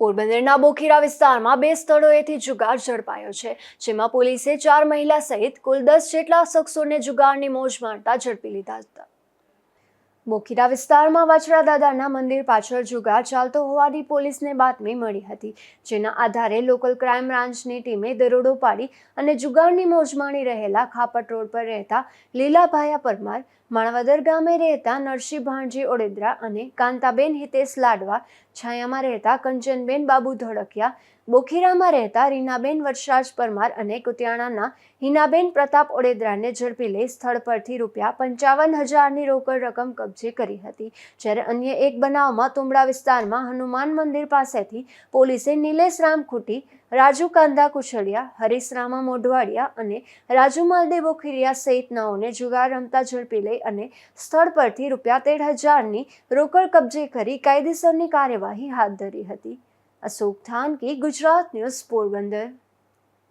પોરબંદરના બોખીરા વિસ્તારમાં 2 સ્થળોએથી જુગાર ઝડપાયો છે, જેમાં પોલીસે 4 મહિલા સહિત કુલ 10 જેટલા શખ્સોને જુગારની મોજ મારતા ઝડપી લીધા હતા. બોખીરા વિસ્તારમાં વાછડા દાદાના મંદિર પાછળ જુગાર ચાલતો હોવાની પોલીસને બાતમી મળી હતી, જેના આધારે લોકલ ક્રાઇમ બ્રાન્ચની ટીમે દરોડો પાડી અને જુગારની મોજ માણી રહેલા ખાપટ રોડ પર રહેતા લીલાભાયા પરમાર, માણવદર ગામે રહેતા નરસિંહ ભાણજી ઓડેદરા અને કાંતાબેન હિતેશ લાડવા, છાયામાં રહેતા કંચનબેન બાબુ ધોળકિયા, બોખીરામાં રહેતા રીનાબેન વર્ષરાજ પરમાર અને કુતિયાણાના હિનાબેન પ્રતાપ ઓડેદરાને ઝડપી લઈ સ્થળ પરથી ₹55,000ની રોકડ રકમ કબજે કરી હતી. જ્યારે અન્ય એક બનાવમાં તુંબડા વિસ્તારમાં હનુમાન મંદિર પાસેથી પોલીસે નિલેશ રામ ખૂટી, રાજુ કાંદા કુશળિયા, હરીશ રામા મોઢવાડિયા અને રાજુ માલદે બોખીરિયા સહિત નાઓને જુગાર રમતા ઝડપી લઈ અને સ્થળ પરથી ₹13,000ની રોકડ કબજે કરી કાયદેસરની કાર્યવાહી હાથ ધરી હતી. અશોક થાનકી, ગુજરાત ન્યૂઝ, પોરબંદર.